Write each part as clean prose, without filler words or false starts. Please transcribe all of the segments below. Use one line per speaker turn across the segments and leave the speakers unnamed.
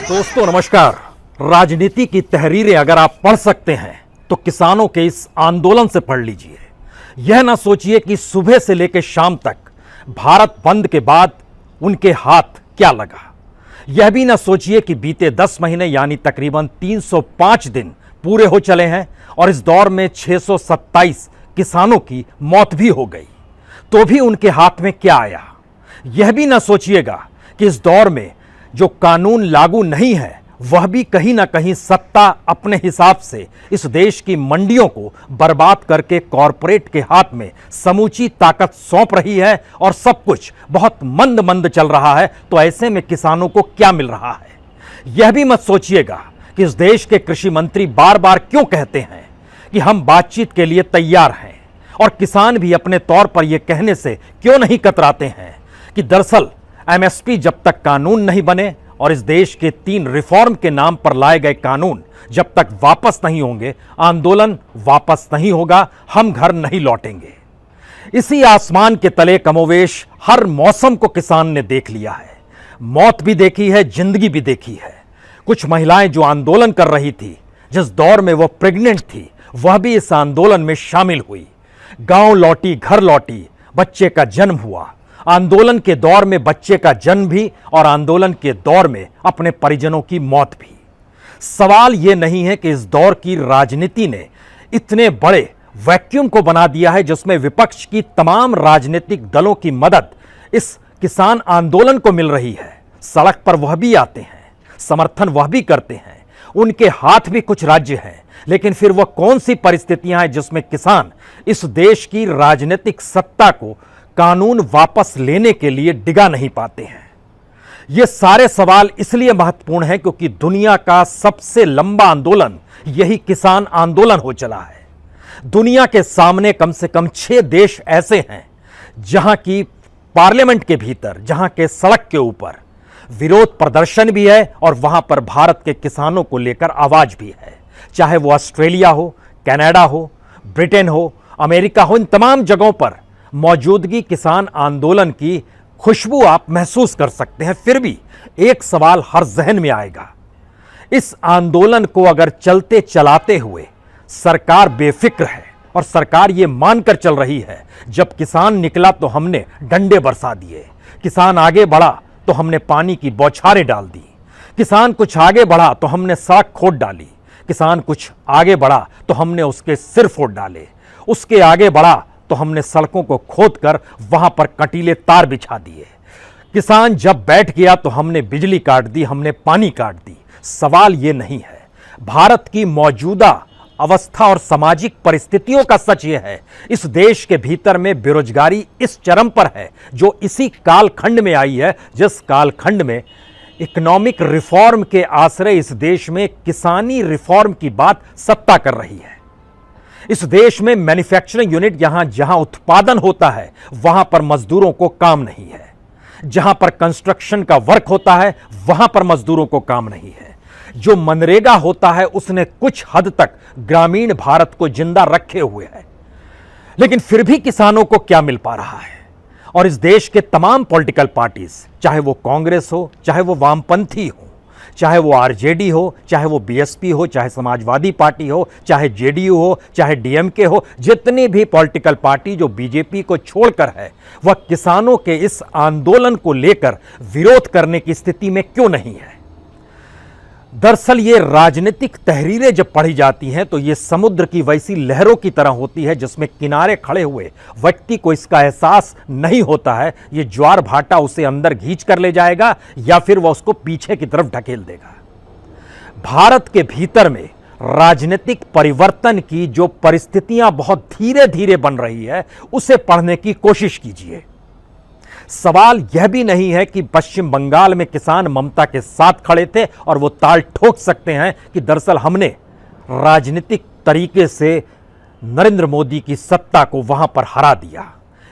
दोस्तों नमस्कार। राजनीति की तहरीरें अगर आप पढ़ सकते हैं तो किसानों के इस आंदोलन से पढ़ लीजिए। यह ना सोचिए कि सुबह से लेकर शाम तक भारत बंद के बाद उनके हाथ क्या लगा। यह भी ना सोचिए कि बीते 10 महीने यानी तकरीबन 305 दिन पूरे हो चले हैं और इस दौर में 627 किसानों की मौत भी हो गई, तो भी उनके हाथ में क्या आया। यह भी ना सोचिएगा कि इस दौर में जो कानून लागू नहीं है वह भी कहीं ना कहीं सत्ता अपने हिसाब से इस देश की मंडियों को बर्बाद करके कॉरपोरेट के हाथ में समूची ताकत सौंप रही है और सब कुछ बहुत मंद मंद चल रहा है। तो ऐसे में किसानों को क्या मिल रहा है। यह भी मत सोचिएगा कि इस देश के कृषि मंत्री बार बार क्यों कहते हैं कि हम बातचीत के लिए तैयार हैं, और किसान भी अपने तौर पर यह कहने से क्यों नहीं कतराते हैं कि दरअसल एमएसपी जब तक कानून नहीं बने और इस देश के 3 रिफॉर्म के नाम पर लाए गए कानून जब तक वापस नहीं होंगे, आंदोलन वापस नहीं होगा, हम घर नहीं लौटेंगे। इसी आसमान के तले कमोवेश हर मौसम को किसान ने देख लिया है। मौत भी देखी है, जिंदगी भी देखी है। कुछ महिलाएं जो आंदोलन कर रही थी, जिस दौर में वह प्रेग्नेंट थी, वह भी इस आंदोलन में शामिल हुई। गांव लौटी, घर लौटी, बच्चे का जन्म हुआ। आंदोलन के दौर में बच्चे का जन्म भी और आंदोलन के दौर में अपने परिजनों की मौत भी। सवाल यह नहीं है कि इस दौर की राजनीति ने इतने बड़े वैक्यूम को बना दिया है जिसमें विपक्ष की तमाम राजनीतिक दलों की मदद इस किसान आंदोलन को मिल रही है। सड़क पर वह भी आते हैं, समर्थन वह भी करते हैं, उनके हाथ भी कुछ राज्य हैं, लेकिन फिर वह कौन सी परिस्थितियां हैं जिसमें किसान इस देश की राजनीतिक सत्ता को कानून वापस लेने के लिए डिगा नहीं पाते हैं। ये सारे सवाल इसलिए महत्वपूर्ण हैं क्योंकि दुनिया का सबसे लंबा आंदोलन यही किसान आंदोलन हो चला है। दुनिया के सामने कम से कम 6 देश ऐसे हैं जहां की पार्लियामेंट के भीतर, जहां के सड़क के ऊपर विरोध प्रदर्शन भी है और वहां पर भारत के किसानों को लेकर आवाज भी है। चाहे वो ऑस्ट्रेलिया हो, कनाडा हो, ब्रिटेन हो, अमेरिका हो, इन तमाम जगहों पर मौजूदगी किसान आंदोलन की खुशबू आप महसूस कर सकते हैं। फिर भी एक सवाल हर जहन में आएगा, इस आंदोलन को अगर चलते चलाते हुए सरकार बेफिक्र है और सरकार ये मानकर चल रही है जब किसान निकला तो हमने डंडे बरसा दिए, किसान आगे बढ़ा तो हमने पानी की बौछारें डाल दी, किसान कुछ आगे बढ़ा तो हमने सड़क खोद डाली, किसान कुछ आगे बढ़ा तो हमने उसके सिर फोड़ डाले, उसके आगे बढ़ा तो हमने सड़कों को खोदकर वहां पर कटीले तार बिछा दिए, किसान जब बैठ गया तो हमने बिजली काट दी, हमने पानी काट दी। सवाल यह नहीं है, भारत की मौजूदा अवस्था और सामाजिक परिस्थितियों का सच यह है, इस देश के भीतर में बेरोजगारी इस चरम पर है जो इसी कालखंड में आई है जिस कालखंड में इकोनॉमिक रिफॉर्म के आश्रय इस देश में किसानी रिफॉर्म की बात सत्ता कर रही है। इस देश में मैन्युफैक्चरिंग यूनिट जहां उत्पादन होता है वहां पर मजदूरों को काम नहीं है, जहां पर कंस्ट्रक्शन का वर्क होता है वहां पर मजदूरों को काम नहीं है। जो मनरेगा होता है उसने कुछ हद तक ग्रामीण भारत को जिंदा रखे हुए है, लेकिन फिर भी किसानों को क्या मिल पा रहा है। और इस देश के तमाम पॉलिटिकल पार्टीज, चाहे वो कांग्रेस हो, चाहे वो वामपंथी हो, चाहे वो आरजेडी हो, चाहे वो बीएसपी हो, चाहे समाजवादी पार्टी हो, चाहे जेडीयू हो, चाहे डीएमके हो, जितनी भी पॉलिटिकल पार्टी जो बीजेपी को छोड़कर है, वह किसानों के इस आंदोलन को लेकर विरोध करने की स्थिति में क्यों नहीं है। दरअसल ये राजनीतिक तहरीरें जब पढ़ी जाती हैं तो ये समुद्र की वैसी लहरों की तरह होती है जिसमें किनारे खड़े हुए व्यक्ति को इसका एहसास नहीं होता है ये ज्वार भाटा उसे अंदर खींच कर ले जाएगा या फिर वह उसको पीछे की तरफ ढकेल देगा। भारत के भीतर में राजनीतिक परिवर्तन की जो परिस्थितियां बहुत धीरे धीरे बन रही है उसे पढ़ने की कोशिश कीजिए। सवाल यह भी नहीं है कि पश्चिम बंगाल में किसान ममता के साथ खड़े थे और वो ताल ठोक सकते हैं कि दरअसल हमने राजनीतिक तरीके से नरेंद्र मोदी की सत्ता को वहां पर हरा दिया।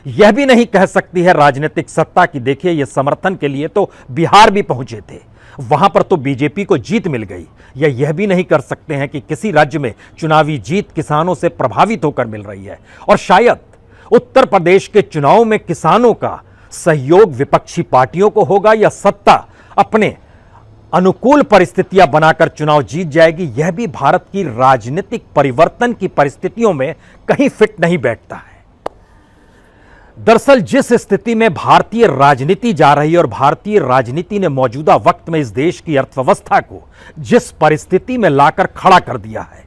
यह भी नहीं कह सकती है राजनीतिक सत्ता की देखिए ये समर्थन के लिए तो बिहार भी पहुंचे थे, वहां पर तो बीजेपी को जीत मिल गई। या यह भी नहीं कर सकते हैं कि किसी राज्य में चुनावी जीत किसानों से प्रभावित होकर मिल रही है। और शायद उत्तर प्रदेश के चुनाव में किसानों का सहयोग विपक्षी पार्टियों को होगा या सत्ता अपने अनुकूल परिस्थितियां बनाकर चुनाव जीत जाएगी, यह भी भारत की राजनीतिक परिवर्तन की परिस्थितियों में कहीं फिट नहीं बैठता है। दरअसल जिस स्थिति में भारतीय राजनीति जा रही है और भारतीय राजनीति ने मौजूदा वक्त में इस देश की अर्थव्यवस्था को जिस परिस्थिति में लाकर खड़ा कर दिया है,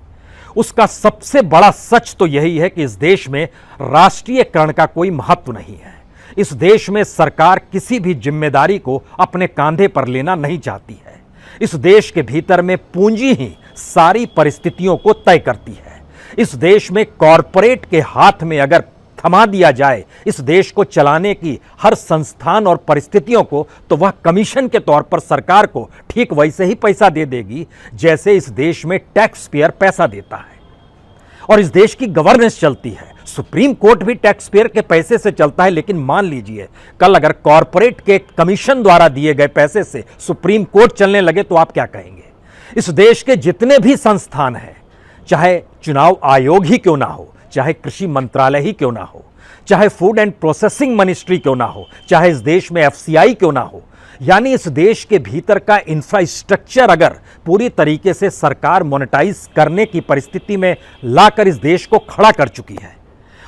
उसका सबसे बड़ा सच तो यही है कि इस देश में राष्ट्रीयकरण का कोई महत्व नहीं है। इस देश में सरकार किसी भी जिम्मेदारी को अपने कांधे पर लेना नहीं चाहती है। इस देश के भीतर में पूंजी ही सारी परिस्थितियों को तय करती है। इस देश में कॉरपोरेट के हाथ में अगर थमा दिया जाए इस देश को चलाने की हर संस्थान और परिस्थितियों को, तो वह कमीशन के तौर पर सरकार को ठीक वैसे ही पैसा दे देगी जैसे इस देश में टैक्स पेयर पैसा देता है। और इस देश की गवर्नेंस चलती है, सुप्रीम कोर्ट भी टैक्स पेयर के पैसे से चलता है। लेकिन मान लीजिए कल अगर कॉरपोरेट के कमीशन द्वारा दिए गए पैसे से सुप्रीम कोर्ट चलने लगे तो आप क्या कहेंगे? इस देश के जितने भी संस्थान हैं, चाहे चुनाव आयोग ही क्यों ना हो, चाहे कृषि मंत्रालय ही क्यों ना हो, चाहे फूड एंड प्रोसेसिंग मिनिस्ट्री क्यों ना हो, चाहे इस देश में एफसीआई क्यों ना हो, यानी इस देश के भीतर का इंफ्रास्ट्रक्चर अगर पूरी तरीके से सरकार मोनेटाइज करने की परिस्थिति में लाकर इस देश को खड़ा कर चुकी है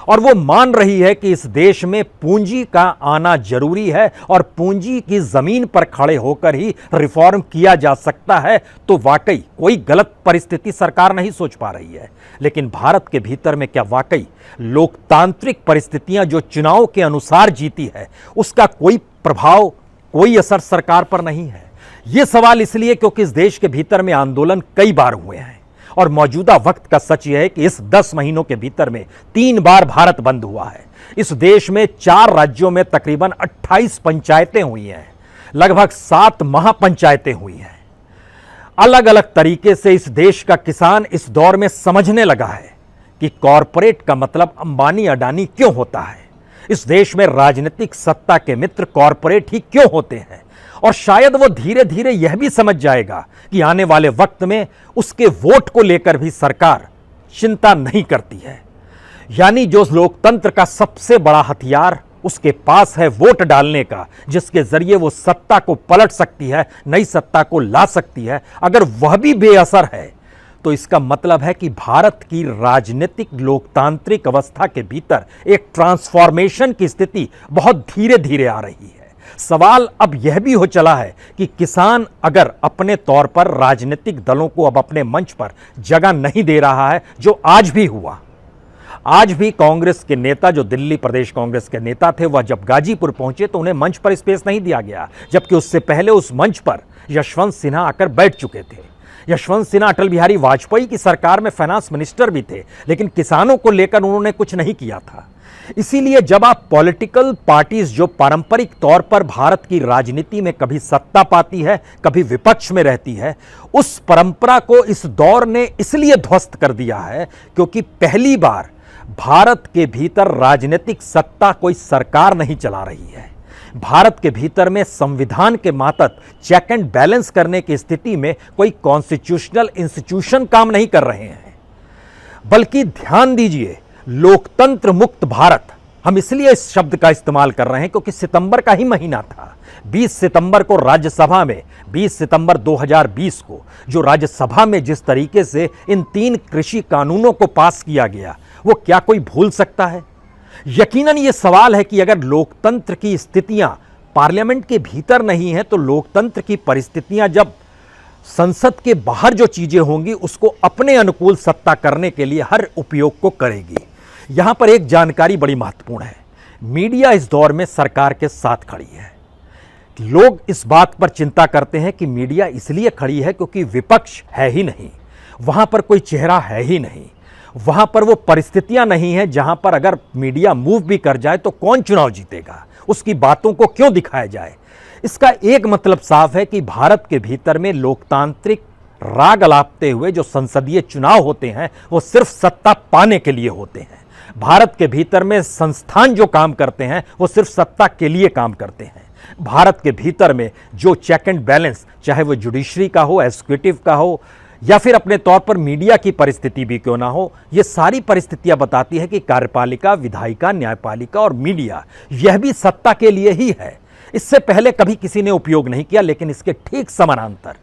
और वो मान रही है कि इस देश में पूंजी का आना जरूरी है और पूंजी की जमीन पर खड़े होकर ही रिफॉर्म किया जा सकता है, तो वाकई कोई गलत परिस्थिति सरकार नहीं सोच पा रही है। लेकिन भारत के भीतर में क्या वाकई लोकतांत्रिक परिस्थितियां जो चुनाव के अनुसार जीती है उसका कोई प्रभाव, कोई असर सरकार पर नहीं है? यह सवाल इसलिए क्योंकि इस देश के भीतर में आंदोलन कई बार हुए हैं और मौजूदा वक्त का सच यह है कि इस 10 महीनों के भीतर में 3 बार भारत बंद हुआ है। इस देश में 4 राज्यों में तकरीबन 28 पंचायतें हुई हैं, लगभग 7 महापंचायतें हुई हैं। अलग अलग तरीके से इस देश का किसान इस दौर में समझने लगा है कि कॉरपोरेट का मतलब अंबानी अडानी क्यों होता है। इस देश में राजनीतिक सत्ता के मित्र कॉरपोरेट ही क्यों होते हैं और शायद वो धीरे धीरे यह भी समझ जाएगा कि आने वाले वक्त में उसके वोट को लेकर भी सरकार चिंता नहीं करती है। यानी जो लोकतंत्र का सबसे बड़ा हथियार उसके पास है वोट डालने का, जिसके जरिए वो सत्ता को पलट सकती है, नई सत्ता को ला सकती है, अगर वह भी बेअसर है तो इसका मतलब है कि भारत की राजनीतिक लोकतांत्रिक अवस्था के भीतर एक ट्रांसफॉर्मेशन की स्थिति बहुत धीरे धीरे आ रही है। सवाल अब यह भी हो चला है कि किसान अगर अपने तौर पर राजनीतिक दलों को अब अपने मंच पर जगह नहीं दे रहा है, जो आज भी हुआ। आज भी कांग्रेस के नेता, जो दिल्ली प्रदेश कांग्रेस के नेता थे, वह जब गाजीपुर पहुंचे तो उन्हें मंच पर स्पेस नहीं दिया गया, जबकि उससे पहले उस मंच पर यशवंत सिन्हा आकर बैठ चुके थे। यशवंत सिन्हा अटल बिहारी वाजपेयी की सरकार में फाइनेंस मिनिस्टर भी थे, लेकिन किसानों को लेकर उन्होंने कुछ नहीं किया था। इसीलिए जब आप पॉलिटिकल पार्टीज जो पारंपरिक तौर पर भारत की राजनीति में कभी सत्ता पाती है, कभी विपक्ष में रहती है, उस परंपरा को इस दौर ने इसलिए ध्वस्त कर दिया है क्योंकि पहली बार भारत के भीतर राजनीतिक सत्ता कोई सरकार नहीं चला रही है। भारत के भीतर में संविधान के मातहत चेक एंड बैलेंस करने की स्थिति में कोई कॉन्स्टिट्यूशनल इंस्टीट्यूशन काम नहीं कर रहे हैं, बल्कि ध्यान दीजिए, लोकतंत्र मुक्त भारत, हम इसलिए इस शब्द का इस्तेमाल कर रहे हैं क्योंकि सितंबर का ही महीना था। 20 सितंबर को राज्यसभा में, 20 सितंबर 2020 को जो राज्यसभा में जिस तरीके से इन 3 कृषि कानूनों को पास किया गया, वो क्या कोई भूल सकता है? यकीनन ये सवाल है कि अगर लोकतंत्र की स्थितियां पार्लियामेंट के भीतर नहीं है तो लोकतंत्र की परिस्थितियां जब संसद के बाहर जो चीजें होंगी उसको अपने अनुकूल सत्ता करने के लिए हर उपयोग को करेगी। यहां पर एक जानकारी बड़ी महत्वपूर्ण है, मीडिया इस दौर में सरकार के साथ खड़ी है। लोग इस बात पर चिंता करते हैं कि मीडिया इसलिए खड़ी है क्योंकि विपक्ष है ही नहीं, वहां पर कोई चेहरा है ही नहीं, वहां पर वो परिस्थितियां नहीं है जहां पर अगर मीडिया मूव भी कर जाए तो कौन चुनाव जीतेगा, उसकी बातों को क्यों दिखाया जाए। इसका एक मतलब साफ है कि भारत के भीतर में लोकतांत्रिक राग अलापते हुए जो संसदीय चुनाव होते हैं वो सिर्फ सत्ता पाने के लिए होते हैं। भारत के भीतर में संस्थान जो काम करते हैं वो सिर्फ सत्ता के लिए काम करते हैं। भारत के भीतर में जो चेक एंड बैलेंस, चाहे वो जुडिशरी का हो, एग्जीक्यूटिव का हो, या फिर अपने तौर पर मीडिया की परिस्थिति भी क्यों ना हो, ये सारी परिस्थितियां बताती है कि कार्यपालिका, विधायिका, न्यायपालिका और मीडिया यह भी सत्ता के लिए ही है। इससे पहले कभी किसी ने उपयोग नहीं किया, लेकिन इसके ठीक समानांतर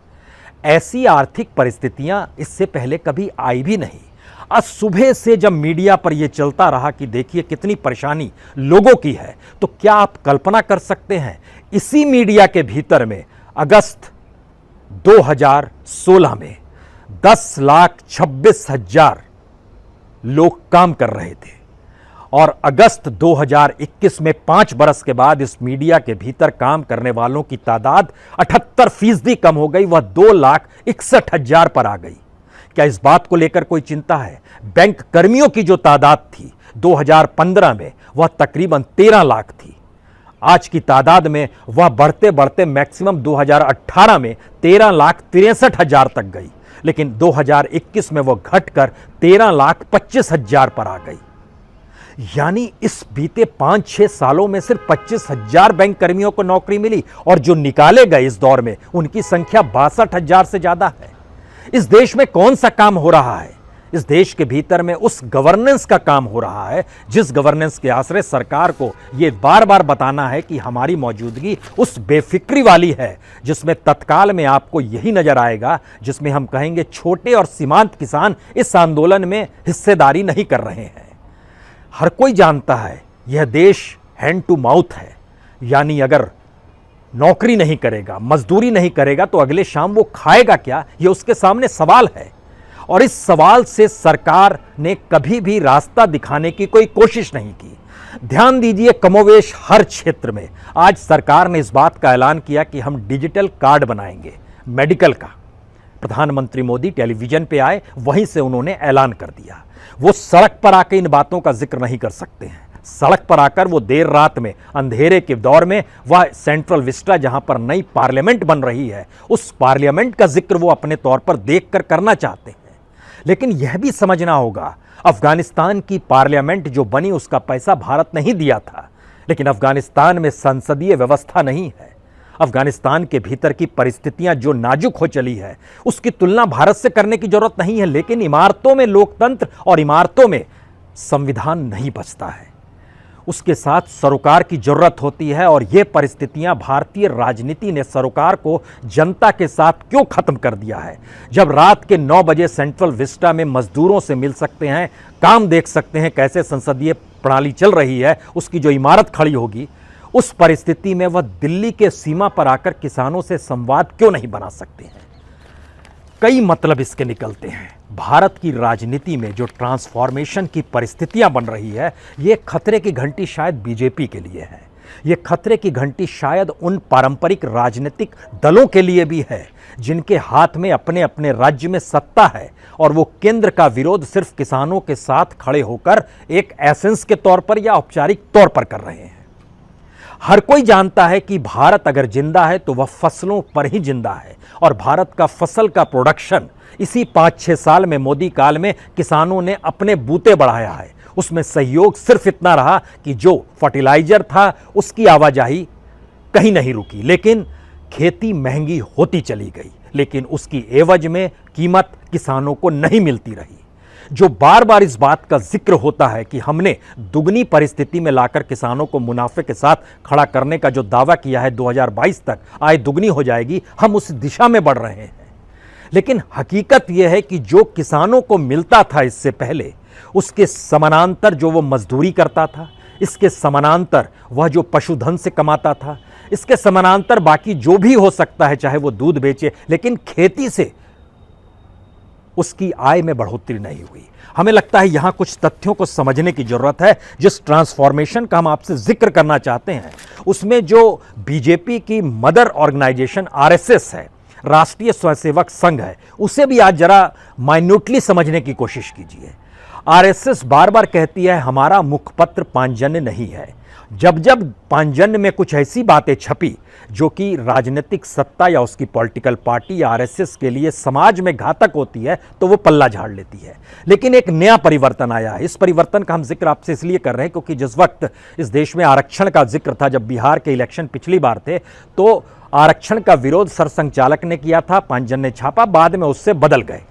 ऐसी आर्थिक परिस्थितियां इससे पहले कभी आई भी नहीं। आज सुबह से जब मीडिया पर यह चलता रहा कि देखिए कितनी परेशानी लोगों की है, तो क्या आप कल्पना कर सकते हैं इसी मीडिया के भीतर में अगस्त 2016 में 10,26,000 लोग काम कर रहे थे, और अगस्त 2021 में 5 बरस के बाद इस मीडिया के भीतर काम करने वालों की तादाद 78% कम हो गई, वह 2,61,000 पर आ गई। क्या इस बात को लेकर कोई चिंता है? बैंक कर्मियों की जो तादाद थी 2015 में, वह तकरीबन 13 लाख थी। आज की तादाद में वह बढ़ते बढ़ते मैक्सिमम 2018 में 13,63,000 तक गई, लेकिन 2021 में वह घटकर 13,25,000 पर आ गई। यानी इस बीते 5-6 सालों में सिर्फ 25,000 बैंक कर्मियों को नौकरी मिली, और जो निकाले गए इस दौर में उनकी संख्या 62,000 से ज्यादा है। इस देश में कौन सा काम हो रहा है? इस देश के भीतर में उस गवर्नेंस का काम हो रहा है जिस गवर्नेंस के आश्रय सरकार को यह बार बार बताना है कि हमारी मौजूदगी उस बेफिक्री वाली है जिसमें तत्काल में आपको यही नजर आएगा, जिसमें हम कहेंगे छोटे और सीमांत किसान इस आंदोलन में हिस्सेदारी नहीं कर रहे हैं। हर कोई जानता है यह देश हैंड टू माउथ है, यानी अगर नौकरी नहीं करेगा, मजदूरी नहीं करेगा तो अगले शाम वो खाएगा क्या, यह उसके सामने सवाल है। और इस सवाल से सरकार ने कभी भी रास्ता दिखाने की कोई कोशिश नहीं की। ध्यान दीजिए, कमोवेश हर क्षेत्र में आज सरकार ने इस बात का ऐलान किया कि हम डिजिटल कार्ड बनाएंगे मेडिकल का। प्रधानमंत्री मोदी टेलीविजन पे आए, वहीं से उन्होंने ऐलान कर दिया। वो सड़क पर आकर इन बातों का जिक्र नहीं कर सकते हैं। सड़क पर आकर वो देर रात में अंधेरे के दौर में वह सेंट्रल विस्टा जहां पर नई पार्लियामेंट बन रही है, उस पार्लियामेंट का जिक्र वो अपने तौर पर देखकर करना चाहते हैं। लेकिन यह भी समझना होगा, अफगानिस्तान की पार्लियामेंट जो बनी उसका पैसा भारत नहीं दिया था, लेकिन अफगानिस्तान में संसदीय व्यवस्था नहीं है। अफगानिस्तान के भीतर की परिस्थितियां जो नाजुक हो चली है उसकी तुलना भारत से करने की जरूरत नहीं है, लेकिन इमारतों में लोकतंत्र और इमारतों में संविधान नहीं बचता है। उसके साथ सरोकार की जरूरत होती है, और ये परिस्थितियां भारतीय राजनीति ने सरोकार को जनता के साथ क्यों खत्म कर दिया है। जब रात के 9 बजे सेंट्रल विस्टा में मजदूरों से मिल सकते हैं, काम देख सकते हैं कैसे संसदीय प्रणाली चल रही है, उसकी जो इमारत खड़ी होगी, उस परिस्थिति में वह दिल्ली के सीमा पर आकर किसानों से संवाद क्यों नहीं बना सकते हैं। कई मतलब इसके निकलते हैं। भारत की राजनीति में जो ट्रांसफॉर्मेशन की परिस्थितियां बन रही है, ये खतरे की घंटी शायद बीजेपी के लिए है। ये खतरे की घंटी शायद उन पारंपरिक राजनीतिक दलों के लिए भी है जिनके हाथ में अपने अपने राज्य में सत्ता है, और वो केंद्र का विरोध सिर्फ किसानों के साथ खड़े होकर एक एसेंस के तौर पर या औपचारिक तौर पर कर रहे हैं। हर कोई जानता है कि भारत अगर जिंदा है तो वह फसलों पर ही जिंदा है, और भारत का फसल का प्रोडक्शन इसी 5-6 साल में मोदी काल में किसानों ने अपने बूते बढ़ाया है। उसमें सहयोग सिर्फ इतना रहा कि जो फर्टिलाइजर था उसकी आवाजाही कहीं नहीं रुकी, लेकिन खेती महंगी होती चली गई, लेकिन उसकी एवज में कीमत किसानों को नहीं मिलती रही। जो बार बार इस बात का जिक्र होता है कि हमने दुगनी परिस्थिति में लाकर किसानों को मुनाफे के साथ खड़ा करने का जो दावा किया है 2022 तक आय दुगनी हो जाएगी, हम उस दिशा में बढ़ रहे हैं। लेकिन हकीकत यह है कि जो किसानों को मिलता था इससे पहले, उसके समानांतर जो वो मजदूरी करता था, इसके समानांतर वह जो पशुधन से कमाता था, इसके समानांतर बाकी जो भी हो सकता है, चाहे वो दूध बेचे, लेकिन खेती से उसकी आय में बढ़ोतरी नहीं हुई। हमें लगता है यहां कुछ तथ्यों को समझने की जरूरत है। जिस ट्रांसफॉर्मेशन का हम आपसे जिक्र करना चाहते हैं, उसमें जो बीजेपी की मदर ऑर्गेनाइजेशन आरएसएस है, राष्ट्रीय स्वयंसेवक संघ है, उसे भी आज जरा माइन्यूटली समझने की कोशिश कीजिए। आरएसएस बार बार कहती है हमारा मुखपत्र पांचजन्य नहीं है। जब जब पांचजन्य में कुछ ऐसी बातें छपी जो कि राजनीतिक सत्ता या उसकी पॉलिटिकल पार्टी या आरएसएस के लिए समाज में घातक होती है, तो वो पल्ला झाड़ लेती है। लेकिन एक नया परिवर्तन आया है। इस परिवर्तन का हम जिक्र आपसे इसलिए कर रहे हैं क्योंकि जिस वक्त इस देश में आरक्षण का जिक्र था, जब बिहार के इलेक्शन पिछली बार थे, तो आरक्षण का विरोध सरसंघचालक ने किया था, पांचजन्य छापा, बाद में उससे बदल गए।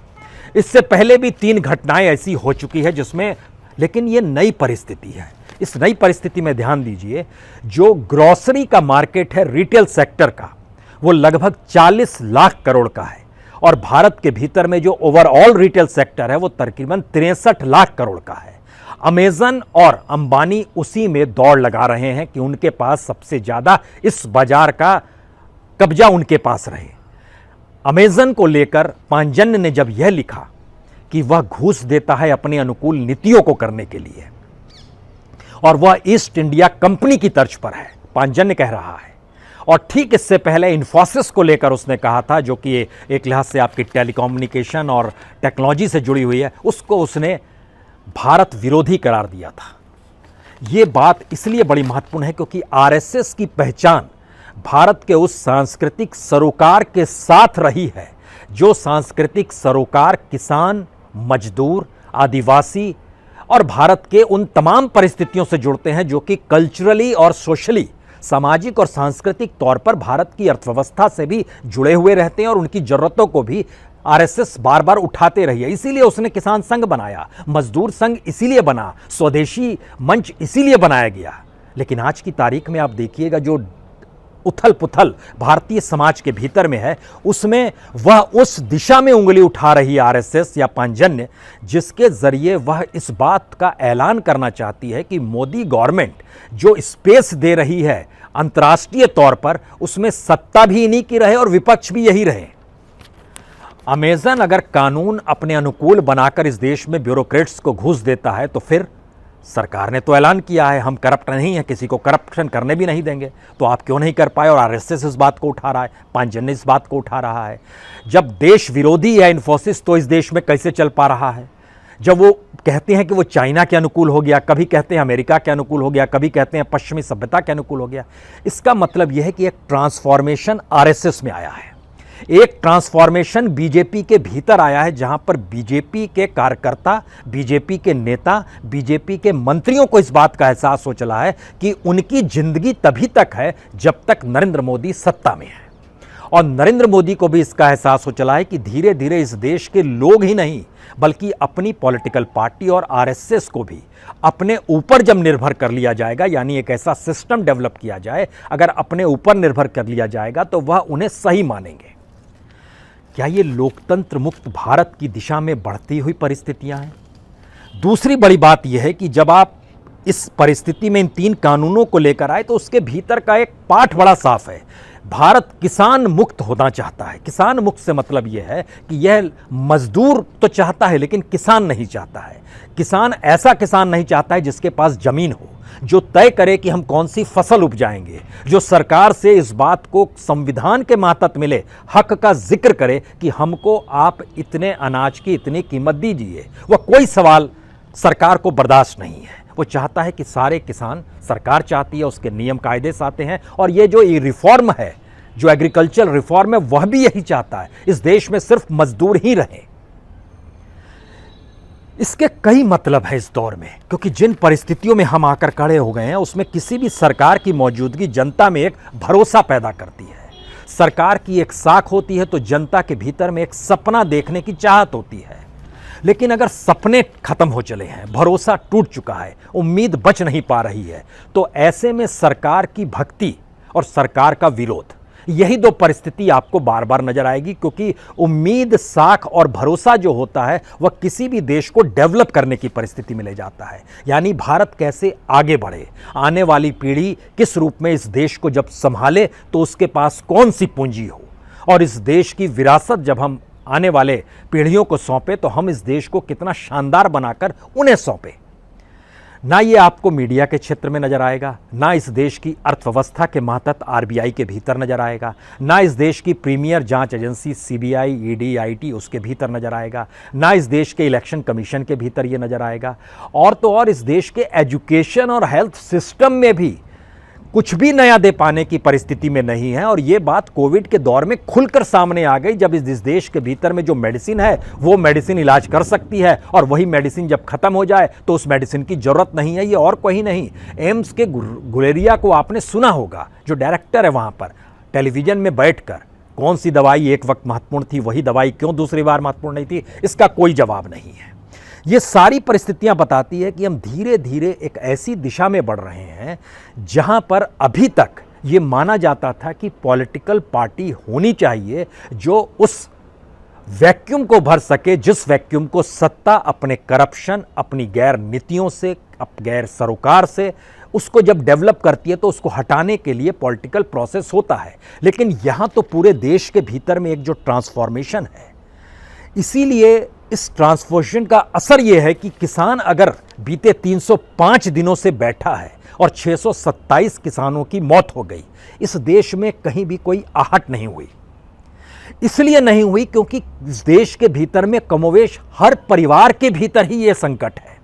इससे पहले भी 3 घटनाएं ऐसी हो चुकी है जिसमें, लेकिन ये नई परिस्थिति है। इस नई परिस्थिति में ध्यान दीजिए, जो ग्रोसरी का मार्केट है रिटेल सेक्टर का, वो लगभग 40 लाख करोड़ का है, और भारत के भीतर में जो ओवरऑल रिटेल सेक्टर है वो तकरीबन 63 लाख करोड़ का है। अमेजन और अंबानी उसी में दौड़ लगा रहे हैं कि उनके पास सबसे ज्यादा इस बाजार का कब्जा उनके पास रहे। अमेजन को लेकर पांजन्य ने जब यह लिखा कि वह घूस देता है अपने अनुकूल नीतियों को करने के लिए, और वह ईस्ट इंडिया कंपनी की तर्ज पर है, पांजन्य कह रहा है। और ठीक इससे पहले इन्फोसिस को लेकर उसने कहा था, जो कि एक लिहाज से आपकी टेलीकम्युनिकेशन और टेक्नोलॉजी से जुड़ी हुई है, उसको उसने भारत विरोधी करार दिया था। यह बात इसलिए बड़ी महत्वपूर्ण है क्योंकि आरएसएस की पहचान भारत के उस सांस्कृतिक सरोकार के साथ रही है, जो सांस्कृतिक सरोकार किसान, मजदूर, आदिवासी और भारत के उन तमाम परिस्थितियों से जुड़ते हैं जो कि कल्चरली और सोशली, सामाजिक और सांस्कृतिक तौर पर भारत की अर्थव्यवस्था से भी जुड़े हुए रहते हैं, और उनकी जरूरतों को भी आरएसएस बार बार उठाते रही है। इसीलिए उसने किसान संघ बनाया, मजदूर संघ इसीलिए बना, स्वदेशी मंच इसीलिए बनाया गया। लेकिन आज की तारीख में आप देखिएगा जो उथल पुथल भारतीय समाज के भीतर में है, उसमें वह उस दिशा में उंगली उठा रही है आरएसएस या पांजन्य, जिसके जरिए वह इस बात का ऐलान करना चाहती है कि मोदी गवर्नमेंट जो स्पेस दे रही है अंतर्राष्ट्रीय तौर पर, उसमें सत्ता भी इन्हीं की रहे और विपक्ष भी यही रहे। अमेजन अगर कानून अपने अनुकूल बनाकर इस देश में ब्यूरोक्रेट्स को घूस देता है, तो फिर सरकार ने तो ऐलान किया है हम करप्ट नहीं है, किसी को करप्शन करने भी नहीं देंगे, तो आप क्यों नहीं कर पाए? और आरएसएस इस बात को उठा रहा है, पांजन्य इस बात को उठा रहा है। जब देश विरोधी है इन्फोसिस, तो इस देश में कैसे चल पा रहा है? जब वो कहते हैं कि वो चाइना के अनुकूल हो गया, कभी कहते हैं अमेरिका के अनुकूल हो गया, कभी कहते हैं पश्चिमी सभ्यता के अनुकूल हो गया, इसका मतलब यह है कि एक ट्रांसफॉर्मेशन आरएसएस में आया है, एक ट्रांसफॉर्मेशन बीजेपी के भीतर आया है, जहां पर बीजेपी के कार्यकर्ता, बीजेपी के नेता, बीजेपी के मंत्रियों को इस बात का एहसास हो चला है कि उनकी जिंदगी तभी तक है जब तक नरेंद्र मोदी सत्ता में है। और नरेंद्र मोदी को भी इसका एहसास हो चला है कि धीरे धीरे इस देश के लोग ही नहीं, बल्कि अपनी पॉलिटिकल पार्टी और आरएसएस को भी अपने ऊपर जब निर्भर कर लिया जाएगा, यानी एक ऐसा सिस्टम डेवलप किया जाए, अगर अपने ऊपर निर्भर कर लिया जाएगा तो वह उन्हें सही मानेंगे। क्या ये लोकतंत्र मुक्त भारत की दिशा में बढ़ती हुई परिस्थितियां हैं? दूसरी बड़ी बात यह है कि जब आप इस परिस्थिति में इन 3 कानूनों को लेकर आए, तो उसके भीतर का एक पाठ बड़ा साफ है। भारत किसान मुक्त होना चाहता है। किसान मुक्त से मतलब यह है कि यह मजदूर तो चाहता है लेकिन किसान नहीं चाहता है। किसान ऐसा किसान नहीं चाहता है जिसके पास जमीन हो, जो तय करे कि हम कौन सी फसल उपजाएंगे, जो सरकार से इस बात को संविधान के मातहत मिले हक का जिक्र करे कि हमको आप इतने अनाज की इतनी कीमत दीजिए। वह कोई सवाल सरकार को बर्दाश्त नहीं है। वो चाहता है कि सारे किसान, सरकार चाहती है, उसके नियम कायदे साथे हैं, और ये जो रिफॉर्म है, जो एग्रीकल्चर रिफॉर्म है, वह भी यही चाहता है, इस देश में सिर्फ मजदूर ही रहें। इसके कई मतलब है इस दौर में, क्योंकि जिन परिस्थितियों में हम आकर खड़े हो गए हैं, उसमें किसी भी सरकार की मौजूदगी जनता में एक भरोसा पैदा करती है। सरकार की एक साख होती है तो जनता के भीतर में एक सपना देखने की चाहत होती है। लेकिन अगर सपने खत्म हो चले हैं, भरोसा टूट चुका है, उम्मीद बच नहीं पा रही है, तो ऐसे में सरकार की भक्ति और सरकार का विरोध, यही 2 परिस्थिति आपको बार बार नजर आएगी। क्योंकि उम्मीद, साख और भरोसा जो होता है, वह किसी भी देश को डेवलप करने की परिस्थिति में ले जाता है। यानी भारत कैसे आगे बढ़े, आने वाली पीढ़ी किस रूप में इस देश को जब संभाले, तो उसके पास कौन सी पूंजी हो, और इस देश की विरासत जब हम आने वाले पीढ़ियों को सौंपे, तो हम इस देश को कितना शानदार बनाकर उन्हें सौंपे। ना ये आपको मीडिया के क्षेत्र में नजर आएगा, ना इस देश की अर्थव्यवस्था के मातहत आरबीआई के भीतर नजर आएगा, ना इस देश की प्रीमियर जांच एजेंसी सीबीआई, ईडी, आईटी उसके भीतर नजर आएगा, ना इस देश के इलेक्शन कमीशन के भीतर ये नजर आएगा। और तो और इस देश के एजुकेशन और हेल्थ सिस्टम में भी कुछ भी नया दे पाने की परिस्थिति में नहीं है। और ये बात कोविड के दौर में खुलकर सामने आ गई, जब इस देश के भीतर में जो मेडिसिन है, वो मेडिसिन इलाज कर सकती है, और वही मेडिसिन जब खत्म हो जाए तो उस मेडिसिन की जरूरत नहीं है। ये और कोई नहीं, एम्स के गुलेरिया को आपने सुना होगा, जो डायरेक्टर है वहां पर, टेलीविजन में बैठकर कौन सी दवाई एक वक्त महत्वपूर्ण थी, वही दवाई क्यों दूसरी बार महत्वपूर्ण नहीं थी, इसका कोई जवाब नहीं है। ये सारी परिस्थितियां बताती है कि हम धीरे धीरे एक ऐसी दिशा में बढ़ रहे हैं जहां पर अभी तक ये माना जाता था कि पॉलिटिकल पार्टी होनी चाहिए जो उस वैक्यूम को भर सके, जिस वैक्यूम को सत्ता अपने करप्शन, अपनी गैर नीतियों से, गैर सरोकार से उसको जब डेवलप करती है तो उसको हटाने के लिए पॉलिटिकल प्रोसेस होता है। लेकिन यहां तो पूरे देश के भीतर में एक जो ट्रांसफॉर्मेशन है, इसीलिए इस ट्रांसफॉर्मेशन का असर यह है कि किसान अगर बीते 305 दिनों से बैठा है और 627 किसानों की मौत हो गई, इस देश में कहीं भी कोई आहट नहीं हुई। इसलिए नहीं हुई क्योंकि इस देश के भीतर में कमोवेश हर परिवार के भीतर ही यह संकट है,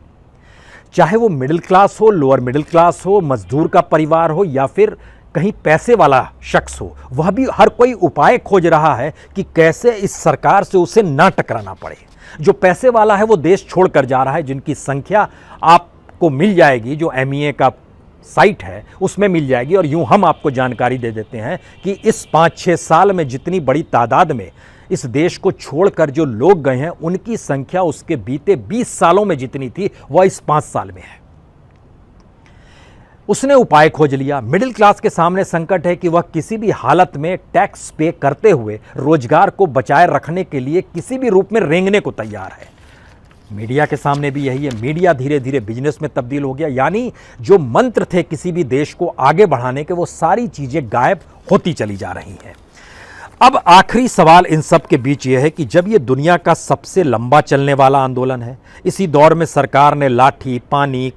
चाहे वो मिडिल क्लास हो, लोअर मिडिल क्लास हो, मजदूर का परिवार हो या फिर कहीं पैसे वाला शख्स हो, वह भी हर कोई उपाय खोज रहा है कि कैसे इस सरकार से उसे ना टकराना पड़े। जो पैसे वाला है वो देश छोड़कर जा रहा है, जिनकी संख्या आपको मिल जाएगी, जो MEA का साइट है उसमें मिल जाएगी। और यूं हम आपको जानकारी दे देते हैं कि इस 5-6 साल में जितनी बड़ी तादाद में इस देश को छोड़कर जो लोग गए हैं, उनकी संख्या उसके बीते 20 सालों में जितनी थी वह इस 5 साल में है। उसने उपाय खोज लिया। मिडिल क्लास के सामने संकट है कि वह किसी भी हालत में टैक्स पे करते हुए रोजगार को बचाए रखने के लिए किसी भी रूप में रेंगने को तैयार है। मीडिया के सामने भी यही है। मीडिया धीरे धीरे बिजनेस में तब्दील हो गया, यानी जो मंत्र थे किसी भी देश को आगे बढ़ाने के, वो सारी चीजें गायब होती चली जा रही हैं। अब आखिरी सवाल इन सब के बीच यह है कि जब ये दुनिया का सबसे लंबा चलने वाला आंदोलन है, इसी दौर में सरकार ने लाठी, पानी,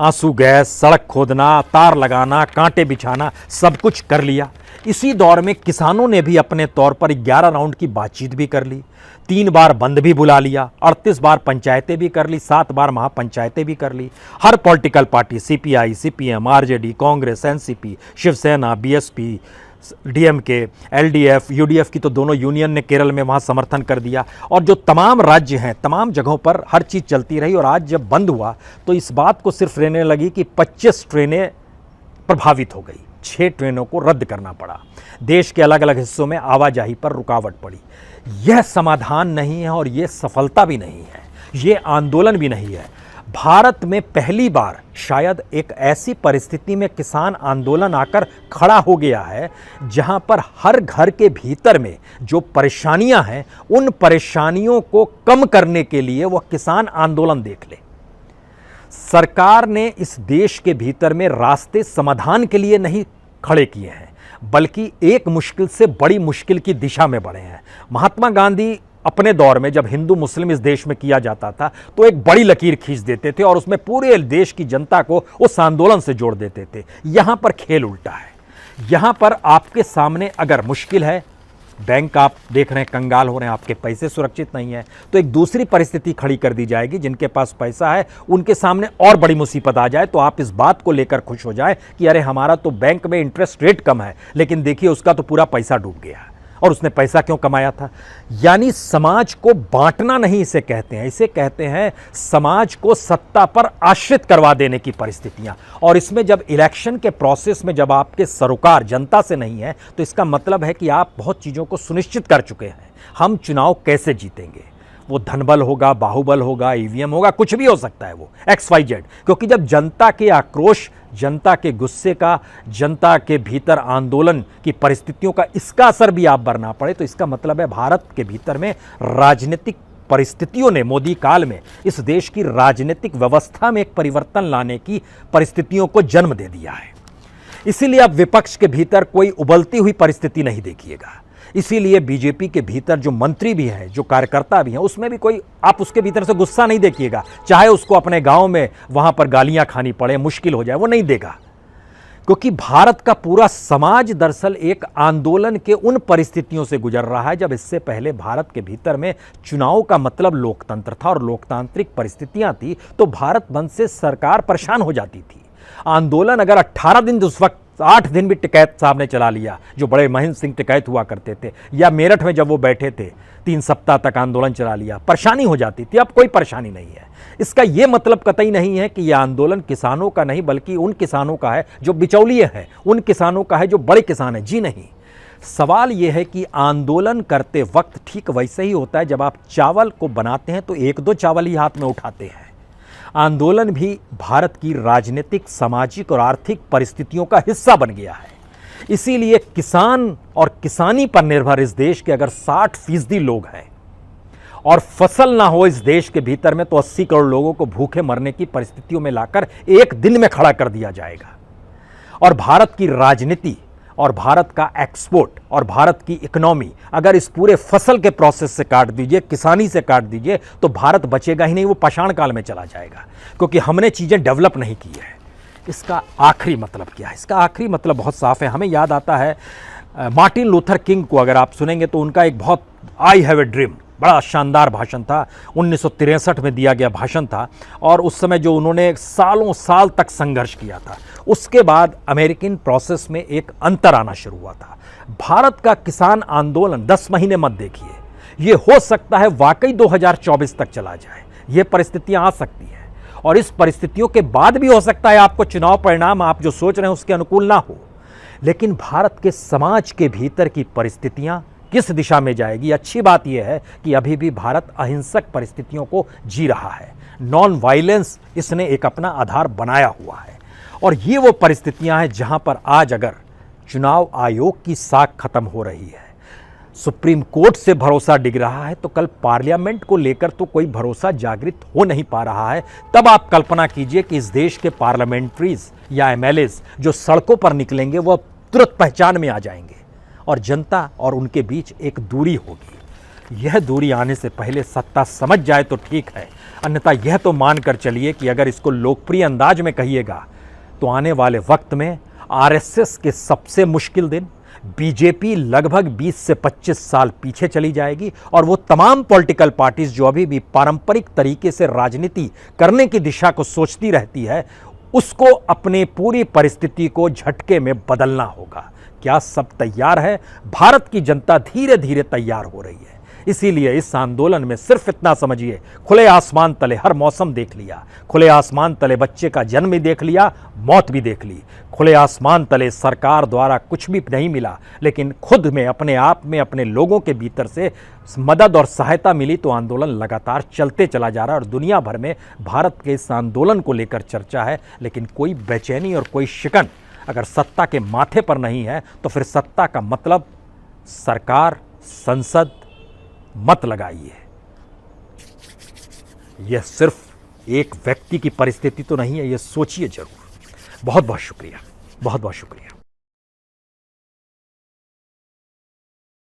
आंसू गैस, सड़क खोदना, तार लगाना, कांटे बिछाना सब कुछ कर लिया। इसी दौर में किसानों ने भी अपने तौर पर 11 राउंड की बातचीत भी कर ली, 3 बार बंद भी बुला लिया, 38 बार पंचायतें भी कर ली, 7 बार महापंचायतें भी कर ली। हर political party CPI, CPM, RJD, Congress, NCP, Shiv Sena, BSP, DMK, LDF, UDF की तो दोनों यूनियन ने केरल में वहाँ समर्थन कर दिया। और जो तमाम राज्य हैं, तमाम जगहों पर हर चीज़ चलती रही। और आज जब बंद हुआ तो इस बात को सिर्फ रहने लगी कि 25 ट्रेनें प्रभावित हो गई, 6 ट्रेनों को रद्द करना पड़ा, देश के अलग अलग हिस्सों में आवाजाही पर रुकावट पड़ी। यह समाधान नहीं है और यह सफलता भी नहीं है, ये आंदोलन भी नहीं है। भारत में पहली बार शायद एक ऐसी परिस्थिति में किसान आंदोलन आकर खड़ा हो गया है जहां पर हर घर के भीतर में जो परेशानियां हैं, उन परेशानियों को कम करने के लिए वह किसान आंदोलन देख ले। सरकार ने इस देश के भीतर में रास्ते समाधान के लिए नहीं खड़े किए हैं, बल्कि एक मुश्किल से बड़ी मुश्किल की दिशा में बढ़े हैं। महात्मा गांधी अपने दौर में जब हिंदू मुस्लिम इस देश में किया जाता था तो एक बड़ी लकीर खींच देते थे और उसमें पूरे देश की जनता को उस आंदोलन से जोड़ देते थे। यहां पर खेल उल्टा है। यहां पर आपके सामने अगर मुश्किल है, बैंक आप देख रहे हैं कंगाल हो रहे हैं, आपके पैसे सुरक्षित नहीं है, तो एक दूसरी परिस्थिति खड़ी कर दी जाएगी। जिनके पास पैसा है उनके सामने और बड़ी मुसीबत आ जाए तो आप इस बात को लेकर खुश हो जाए कि अरे हमारा तो बैंक में इंटरेस्ट रेट कम है, लेकिन देखिए उसका तो पूरा पैसा डूब गया। और उसने पैसा क्यों कमाया था? यानी समाज को बांटना नहीं इसे कहते हैं, इसे कहते हैं समाज को सत्ता पर आश्रित करवा देने की परिस्थितियां। और इसमें जब इलेक्शन के प्रोसेस में जब आपके सरोकार जनता से नहीं है तो इसका मतलब है कि आप बहुत चीज़ों को सुनिश्चित कर चुके हैं। हम चुनाव कैसे जीतेंगे, वो धनबल होगा, बाहुबल होगा, EVM होगा, कुछ भी हो सकता है, वो XYZ। क्योंकि जब जनता के आक्रोश, जनता के गुस्से का, जनता के भीतर आंदोलन की परिस्थितियों का इसका असर भी आप बरना पड़े, तो इसका मतलब है भारत के भीतर में राजनीतिक परिस्थितियों ने मोदी काल में इस देश की राजनीतिक व्यवस्था में एक परिवर्तन लाने की परिस्थितियों को जन्म दे दिया है। इसीलिए अब विपक्ष के भीतर कोई उबलती हुई परिस्थिति नहीं देखिएगा। इसीलिए बीजेपी के भीतर जो मंत्री भी हैं, जो कार्यकर्ता भी हैं, उसमें भी कोई आप उसके भीतर से गुस्सा नहीं देखिएगा। चाहे उसको अपने गांव में वहां पर गालियां खानी पड़े, मुश्किल हो जाए, वो नहीं देगा। क्योंकि भारत का पूरा समाज दरअसल एक आंदोलन के उन परिस्थितियों से गुजर रहा है जब इससे पहले भारत के भीतर में चुनाव का मतलब लोकतंत्र था और लोकतांत्रिक परिस्थितियां थी, तो भारत बंद से सरकार परेशान हो जाती थी। आंदोलन अगर 18 दिन, उस वक्त 8 दिन भी टिकैत साहब ने चला लिया, जो बड़े महेंद्र सिंह टिकैत हुआ करते थे, या मेरठ में जब वो बैठे थे 3 सप्ताह तक आंदोलन चला लिया, परेशानी हो जाती थी। अब कोई परेशानी नहीं है। इसका यह मतलब कतई नहीं है कि यह आंदोलन किसानों का नहीं, बल्कि उन किसानों का है जो बिचौलिए हैं, उन किसानों का है जो बड़े किसान हैं। जी नहीं, सवाल यह है कि आंदोलन करते वक्त ठीक वैसे ही होता है जब आप चावल को बनाते हैं तो एक दो चावल ही हाथ में उठाते हैं। आंदोलन भी भारत की राजनीतिक, सामाजिक और आर्थिक परिस्थितियों का हिस्सा बन गया है। इसीलिए किसान और किसानी पर निर्भर इस देश के अगर 60% लोग हैं और फसल ना हो इस देश के भीतर में तो 80 करोड़ लोगों को भूखे मरने की परिस्थितियों में लाकर एक दिन में खड़ा कर दिया जाएगा। और भारत की राजनीति और भारत का एक्सपोर्ट और भारत की इकोनॉमी अगर इस पूरे फसल के प्रोसेस से काट दीजिए, किसानी से काट दीजिए, तो भारत बचेगा ही नहीं, वो पाषाण काल में चला जाएगा, क्योंकि हमने चीज़ें डेवलप नहीं की है। इसका आखिरी मतलब क्या है? इसका आखिरी मतलब बहुत साफ है। हमें याद आता है मार्टिन लूथर किंग को अगर आप सुनेंगे तो उनका एक बहुत आई हैव ए ड्रीम बड़ा शानदार भाषण था, 1963 में दिया गया भाषण था। और उस समय जो उन्होंने सालों साल तक संघर्ष किया था, उसके बाद अमेरिकन प्रोसेस में एक अंतर आना शुरू हुआ था। भारत का किसान आंदोलन 10 महीने मत देखिए, ये हो सकता है वाकई 2024 तक चला जाए, ये परिस्थितियां आ सकती हैं। और इस परिस्थितियों के बाद भी हो सकता है आपको चुनाव परिणाम आप जो सोच रहे हैं उसके अनुकूल ना हो। लेकिन भारत के समाज के भीतर की परिस्थितियां किस दिशा में जाएगी? अच्छी बात यह है कि अभी भी भारत अहिंसक परिस्थितियों को जी रहा है। नॉन वायलेंस इसने एक अपना आधार बनाया हुआ है। और ये वो परिस्थितियां हैं जहां पर आज अगर चुनाव आयोग की साख खत्म हो रही है, सुप्रीम कोर्ट से भरोसा डिग रहा है, तो कल पार्लियामेंट को लेकर तो कोई भरोसा जागृत हो नहीं पा रहा है। तब आप कल्पना कीजिए कि इस देश के पार्लियामेंट्रीज या एमएलएज जो सड़कों पर निकलेंगे वह तुरंत पहचान में आ जाएंगे और जनता और उनके बीच एक दूरी होगी। यह दूरी आने से पहले सत्ता समझ जाए तो ठीक है, अन्यथा यह तो मानकर चलिए कि अगर इसको लोकप्रिय अंदाज में कहिएगा तो आने वाले वक्त में आरएसएस के सबसे मुश्किल दिन, बीजेपी लगभग 20 से 25 साल पीछे चली जाएगी और वो तमाम पॉलिटिकल पार्टीज जो अभी भी पारंपरिक तरीके से राजनीति करने की दिशा को सोचती रहती है, उसको अपने पूरी परिस्थिति को झटके में बदलना होगा। क्या सब तैयार है? भारत की जनता धीरे धीरे तैयार हो रही है। इसीलिए इस आंदोलन में सिर्फ इतना समझिए, खुले आसमान तले हर मौसम देख लिया, खुले आसमान तले बच्चे का जन्म भी देख लिया, मौत भी देख ली, खुले आसमान तले सरकार द्वारा कुछ भी नहीं मिला, लेकिन खुद में अपने आप में अपने लोगों के भीतर से मदद और सहायता मिली, तो आंदोलन लगातार चलते चला जा रहा है। और दुनिया भर में भारत के इस आंदोलन को लेकर चर्चा है, लेकिन कोई बेचैनी और कोई शिकन अगर सत्ता के माथे पर नहीं है तो फिर सत्ता का मतलब सरकार, संसद मत लगाइए। यह सिर्फ एक व्यक्ति की परिस्थिति तो नहीं है, यह सोचिए जरूर। बहुत बहुत शुक्रिया, बहुत बहुत शुक्रिया।